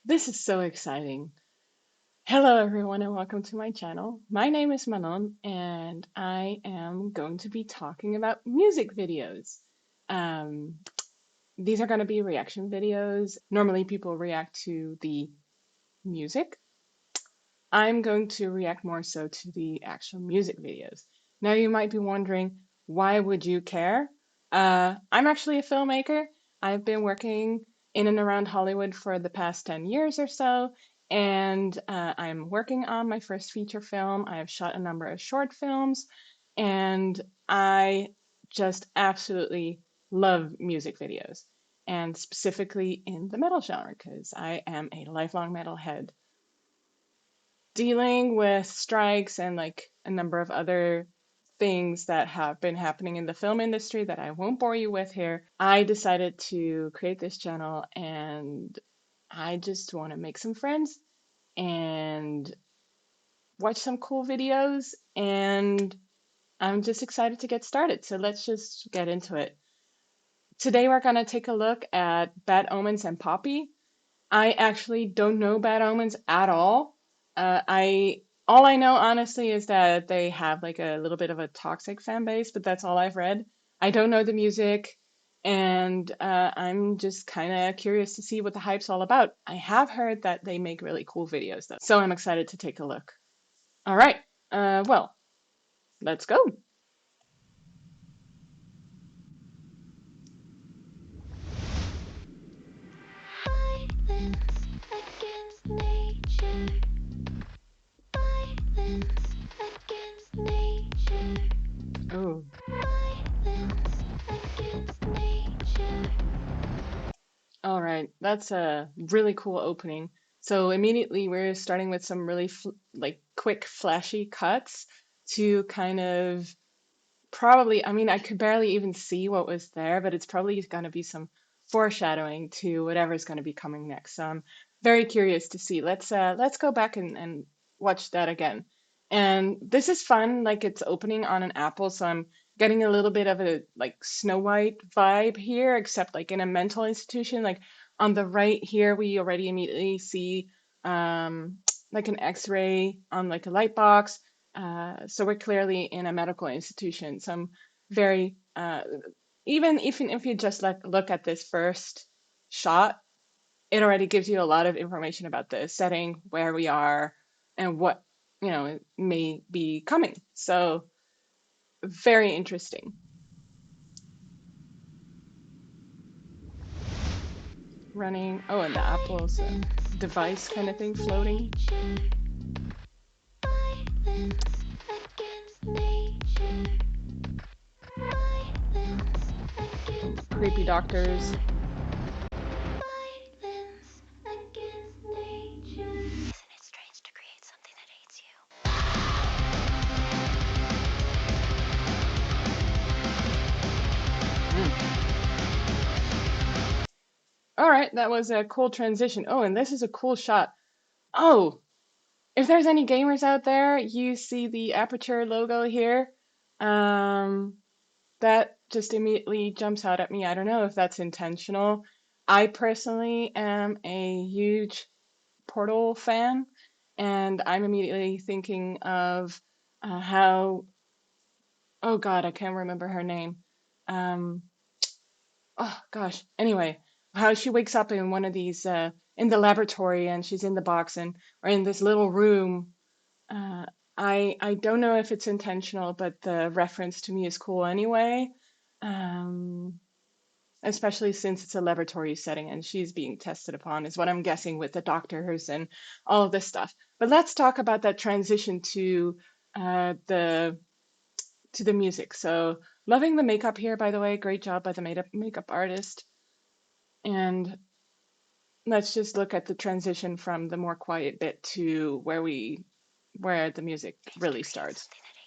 This is so exciting. Hello, everyone, and welcome to my channel. My name is Manon, and I am going to be talking about music videos. Um, these are going to be reaction videos. Normally, people react to the music. I'm going to react more so to the actual music videos. Now, you might be wondering, why would you care? I'm actually a filmmaker. I've been working in and around Hollywood for the past 10 years or so, and I'm working on my first feature film. I have shot a number of short films, and I just absolutely love music videos, and specifically in the metal genre, because I am a lifelong metalhead dealing with strikes and like a number of other things that have been happening in the film industry that I won't bore you with here, I decided to create this channel and I just want to make some friends and watch some cool videos. And I'm just excited to get started. So let's just get into it. Today, we're going to take a look at Bad Omens and Poppy. I actually don't know Bad Omens at all. I all I know honestly is that they have like a little bit of a toxic fan base, but that's all I've read. I don't know the music, and I'm just kind of curious to see what the hype's all about. I have heard that they make really cool videos though, so I'm excited to take a look. All right, well, let's go. Violence against nature. Violence against nature. Oh, Violence against nature. all right, that's a really cool opening. So immediately we're starting with some really like quick, flashy cuts to kind of probably, I mean, I could barely even see what was there, but it's probably going to be some foreshadowing to whatever's going to be coming next. So I'm very curious to see. Let's go back and watch that again. And this is fun, like it's opening on an apple, so I'm getting a little bit of a like Snow White vibe here, except like in a mental institution. Like on the right here, we already immediately see like an X-ray on like a light box. So we're clearly in a medical institution. So I'm very, even if you just like look at this first shot, it already gives you a lot of information about the setting, where we are, and what, may be coming. So very interesting. Running, oh, and the apple's a Violence device kind of thing against floating. nature. Violence against nature. Violence against Creepy doctors. nature. Violence against nature. Isn't it strange to create something that hates you? Mm. All right, that was a cool transition. Oh, and this is a cool shot. Oh, if there's any gamers out there, you see the Aperture logo here. Um, that just immediately jumps out at me. I don't know if that's intentional. I personally am a huge Portal fan, and I'm immediately thinking of how, oh God, I can't remember her name. Um, oh gosh. Anyway, how she wakes up in one of these in the laboratory and she's in the box and or in this little room. Uh, I don't know if it's intentional, but the reference to me is cool anyway. Um, Especially since it's a laboratory setting and she's being tested upon, is what I'm guessing with the doctors and all of this stuff. But let's talk about that transition the to the music. So loving the makeup here, by the way. Great job by the makeup artist. And let's just look at the transition from the more quiet bit to where the music really starts. Something that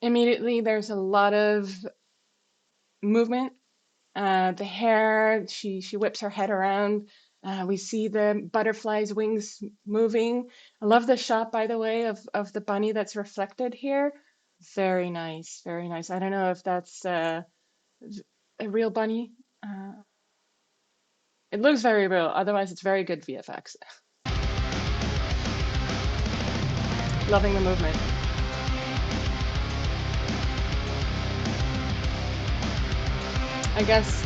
Immediately, there's a lot of movement. The hair, she whips her head around. We see the butterfly's wings moving. I love the shot, by the way, of the bunny that's reflected here. Very nice, very nice. I don't know if that's a real bunny. Uh, it looks very real. Otherwise, it's very good VFX. Loving the movement. I guess.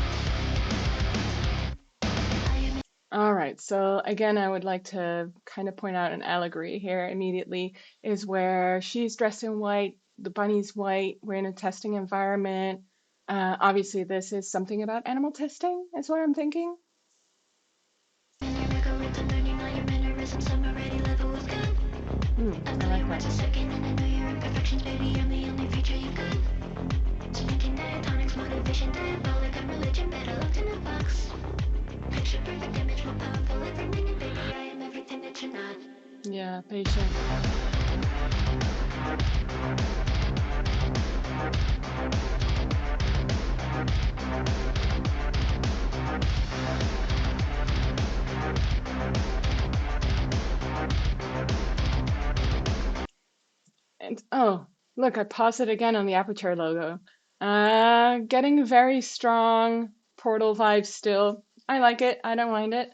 All right. So again, I would like to kind of point out an allegory here immediately is where she's dressed in white, the bunny's white, we're in a testing environment. Obviously, this is something about animal testing, is what I'm thinking. I like that. Yeah, patient. And oh, look, I paused it again on the Aperture logo. Getting very strong Portal vibes still. I like it. I don't mind it.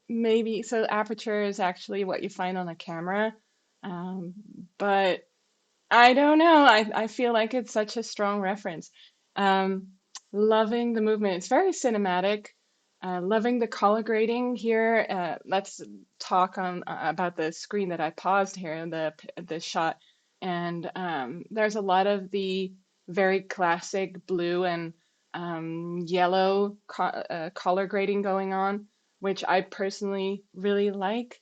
Maybe so. Aperture is actually what you find on a camera, um, but I don't know. I feel like it's such a strong reference. Um, Loving the movement. It's very cinematic. Loving the color grading here. Let's talk on about the screen that I paused here in the shot. And there's a lot of the very classic blue and yellow color grading going on, which I personally really like.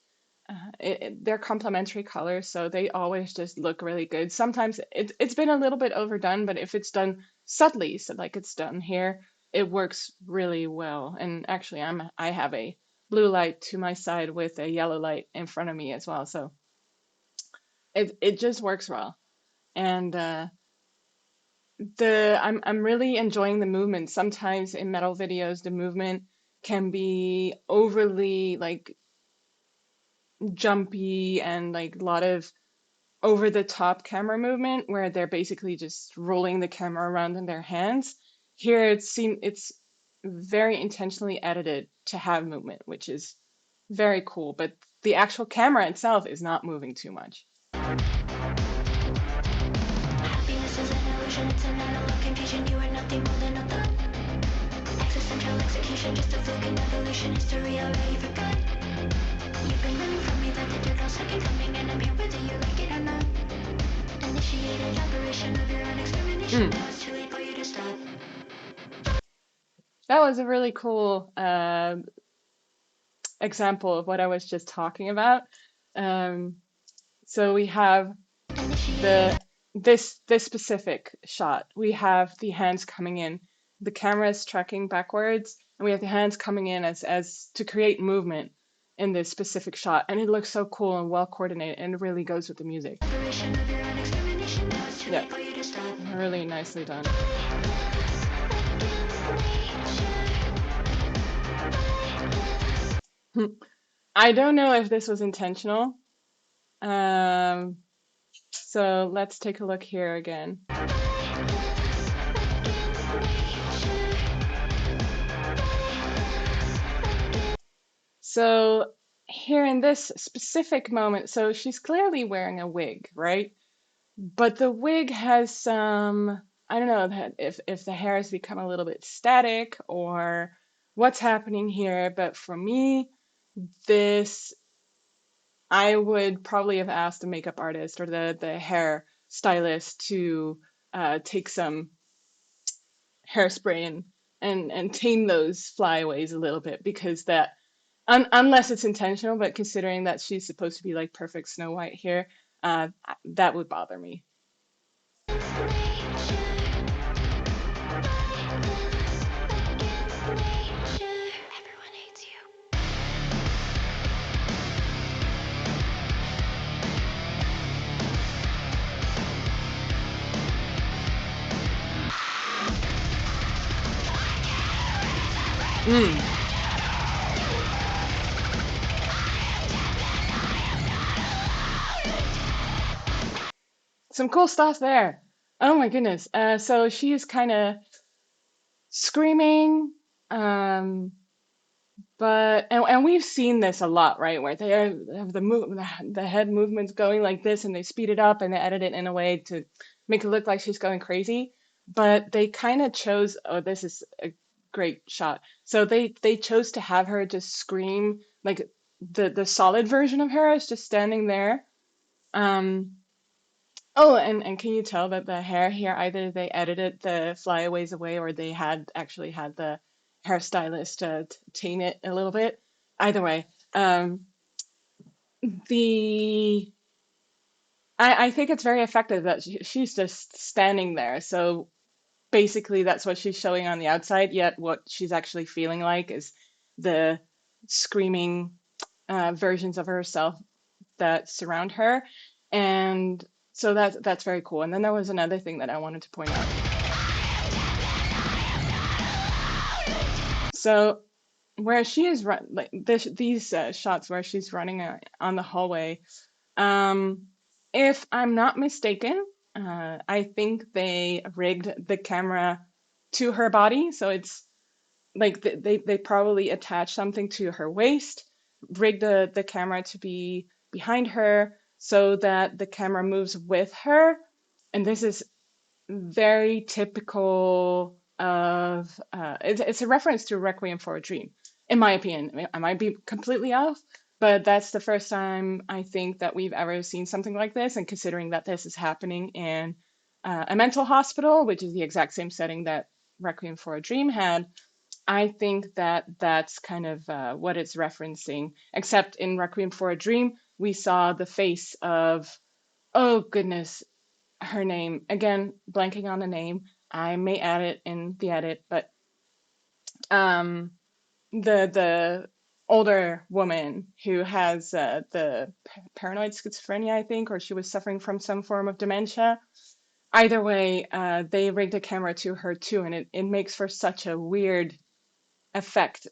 They're complementary colors, so they always just look really good. Sometimes it's been a little bit overdone, but if it's done subtly, so like it's done here, it works really well. And actually, I have a blue light to my side with a yellow light in front of me as well, so it just works well. And the I'm really enjoying the movement. Sometimes in metal videos, the movement can be overly like jumpy and like a lot of over the top camera movement where they're basically just rolling the camera around in their hands. Here it's very intentionally edited to have movement, which is very cool, but the actual camera itself is not moving too much. Happiness is an illusion, it's an analog confusion. You are nothing more than a thought. Existential execution, just a fluke in evolution. History already forgot. You've been running from me, that there's no second coming, and I'm here whether you like it or not. Initiated operation of your own extermination. Mm. Now it's too late for you to stop. That was a really cool example of what I was just talking about. Um, so we have Initiated. the this specific shot. We have the hands coming in, the camera is tracking backwards, and we have the hands coming in as to create movement in this specific shot, and it looks so cool and well coordinated, and it really goes with the music. Operation of your own extermination. Now it's too Yeah, late for you to stop. really nicely done. I don't know if this was intentional. Um, so let's take a look here again. So here in this specific moment, so she's clearly wearing a wig, right? But the wig has some, I don't know if the hair has become a little bit static or what's happening here. But for me, this, I would probably have asked the makeup artist or the hair stylist to take some hairspray and tame those flyaways a little bit because that unless it's intentional, but considering that she's supposed to be like perfect Snow White here, that would bother me. Everyone hates you. Mm. some cool stuff there. Oh my goodness. So she is kind of screaming, um, but and we've seen this a lot, right? Where they have the head movements going like this, and they speed it up and they edit it in a way to make it look like she's going crazy. But they kind of chose, oh, this is a great shot. So they chose to have her just scream like the solid version of her is just standing there. Um, Oh, and can you tell that the hair here, either they edited the flyaways away or they had actually had the hairstylist tame it a little bit? Either way, um, the I think it's very effective that she's just standing there. So basically, that's what she's showing on the outside, yet what she's actually feeling like is the screaming versions of herself that surround her. And so that's very cool. And then there was another thing that I wanted to point out. So where she is run like these shots where she's running on the hallway, um, if I'm not mistaken, I think they rigged the camera to her body, so it's like they probably attached something to her waist, rigged the camera to be behind her so that the camera moves with her. And this is very typical of it's a reference to Requiem for a Dream, in my opinion. I mean, I might be completely off, but that's the first time I think that we've ever seen something like this. And considering that this is happening in a mental hospital, which is the exact same setting that Requiem for a Dream had, I think that that's kind of what it's referencing. Except in Requiem for a Dream, we saw the face of, oh goodness, her name. Again, blanking on the name. I may add it in the edit, but um, the older woman who has the paranoid schizophrenia, I think, or she was suffering from some form of dementia. Either way, they rigged a camera to her too, and it makes for such a weird effect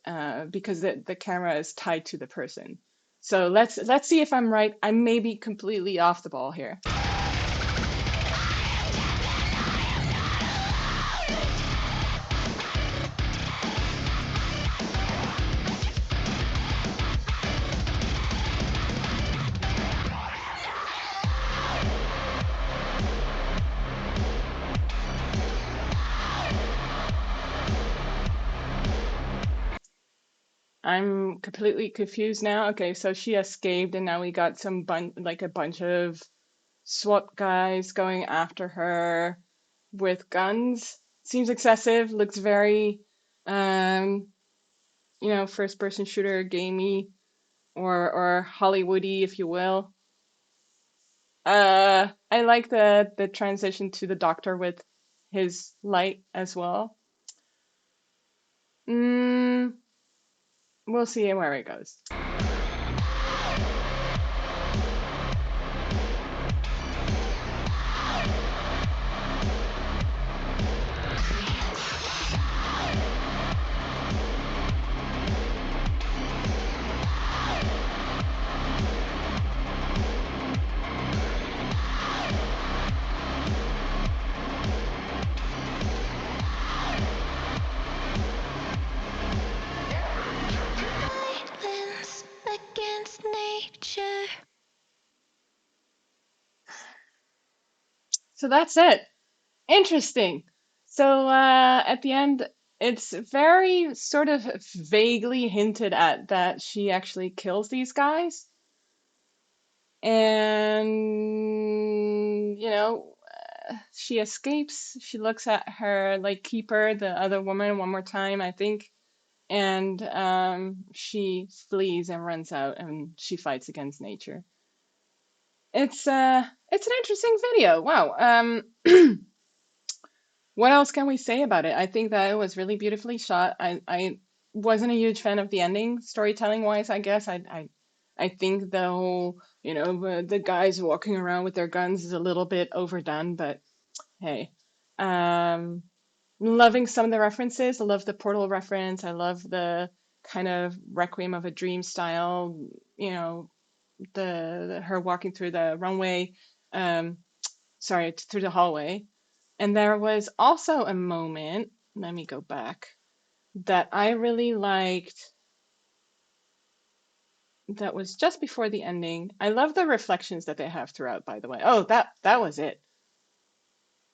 because the camera is tied to the person. So let's see if I'm right. I may be completely off the ball here. I'm completely confused now. Okay, so she escaped, and now we got like a bunch of SWAT guys going after her with guns. Seems excessive. Looks very, um, first person shooter gamey or Hollywoody, if you will. I like the transition to the doctor with his light as well. Mm, we'll see where it goes. Violence against nature. So that's it. Interesting. So at the end, it's very sort of vaguely hinted at that she actually kills these guys. And, she escapes. She looks at her like keeper, the other woman, one more time, I think. And she flees and runs out and she fights against nature. It's an interesting video. Wow. What else can we say about it? I think that it was really beautifully shot. I wasn't a huge fan of the ending, storytelling wise, I guess. I think the whole, the guys walking around with their guns is a little bit overdone, but hey. Um, Loving some of the references. I love the portal reference. I love the kind of Requiem of a Dream style, you know, her walking through the runway. Um, sorry, through the hallway. And there was also a moment, let me go back, that I really liked that was just before the ending. I love the reflections that they have throughout, by the way. Oh, that was it.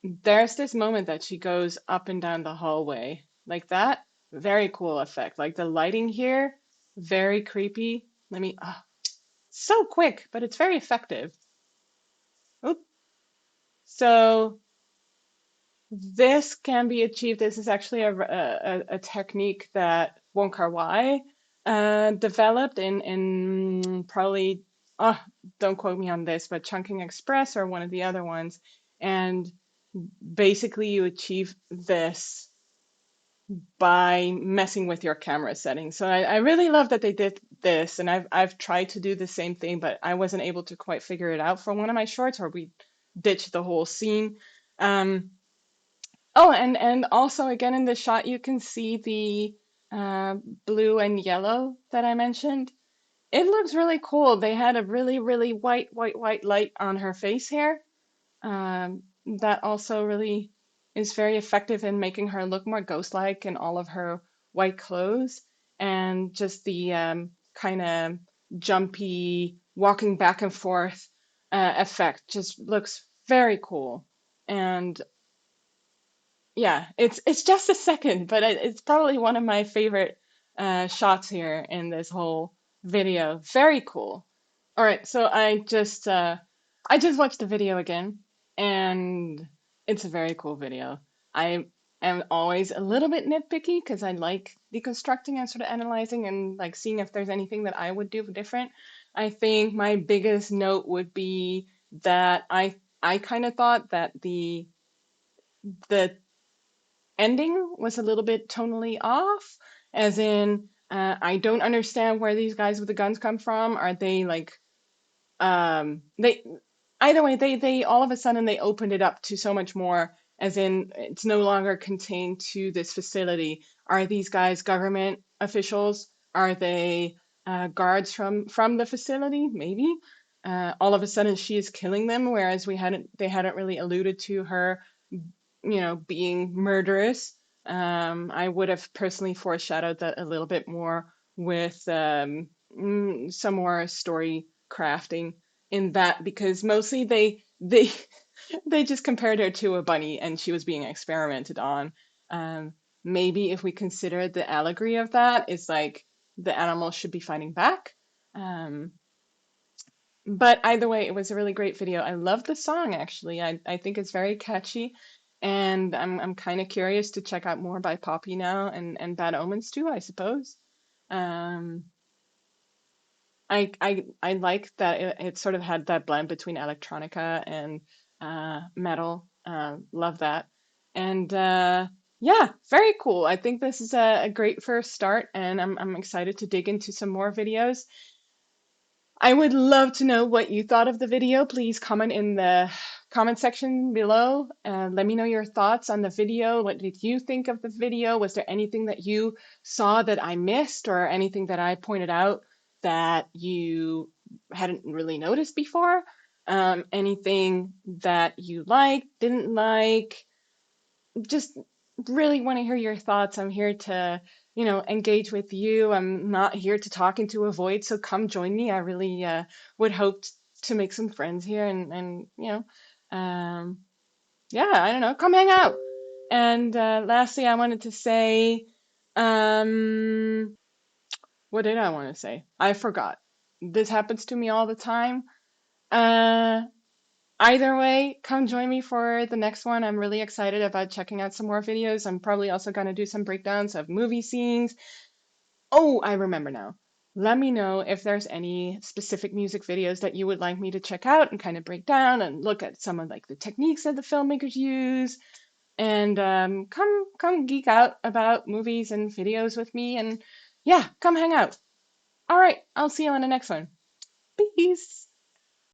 There's this moment that she goes up and down the hallway like that. Very cool effect. Like the lighting here, very creepy. Let me, so quick, but it's very effective. Oop. So this can be achieved. This is actually a technique that Wong Kar-wai developed in probably, oh, don't quote me on this, but Chungking Express or one of the other ones. And basically, you achieve this by messing with your camera settings. So I really love that they did this, and I've tried to do the same thing, but I wasn't able to quite figure it out for one of my shorts, or we ditched the whole scene. Um, oh, and also again in the shot you can see the blue and yellow that I mentioned. It looks really cool. They had a really white light on her face here. That also really is very effective in making her look more ghost-like in all of her white clothes, and just the kind of jumpy walking back and forth effect just looks very cool. And yeah, it's just a second, but it's probably one of my favorite shots here in this whole video. Very cool. All right, so I just watched the video again, and it's a very cool video. I am always a little bit nitpicky because I like deconstructing and sort of analyzing and like seeing if there's anything that I would do different. I think my biggest note would be that I kind of thought that the ending was a little bit tonally off, as in, I don't understand where these guys with the guns come from. Are they like, they, either way, they all of a sudden they opened it up to so much more, as in, it's no longer contained to this facility. Are these guys government officials? Are they guards from the facility? Maybe. All of a sudden she is killing them, whereas they hadn't really alluded to her being murderous. I would have personally foreshadowed that a little bit more with some more story crafting in that, because mostly they they just compared her to a bunny and she was being experimented on. Um, Maybe if we consider the allegory of that, it's like the animal should be fighting back. Um, but either way, it was a really great video. I love the song actually. I think it's very catchy, and I'm kind of curious to check out more by Poppy now, and Bad Omens too, I suppose. Um, I like that it sort of had that blend between electronica and metal. Love that. And yeah, very cool. I think this is a great first start, and I'm excited to dig into some more videos. I would love to know what you thought of the video. Please comment in the comment section below. Let me know your thoughts on the video. What did you think of the video? Was there anything that you saw that I missed, or anything that I pointed out that you hadn't really noticed before? Anything that you liked, didn't like? Just really want to hear your thoughts. I'm here to, engage with you. I'm not here to talk into a void, so come join me. I really would hope to make some friends here, and yeah, I don't know, come hang out. And lastly, I wanted to say, um, what did I want to say? I forgot. This happens to me all the time. Uh, Either way, come join me for the next one. I'm really excited about checking out some more videos. I'm probably also going to do some breakdowns of movie scenes. Oh, I remember now. Let me know if there's any specific music videos that you would like me to check out and kind of break down and look at some of like the techniques that the filmmakers use. And come geek out about movies and videos with me. And yeah, come hang out. All right, I'll see you on the next one. Peace.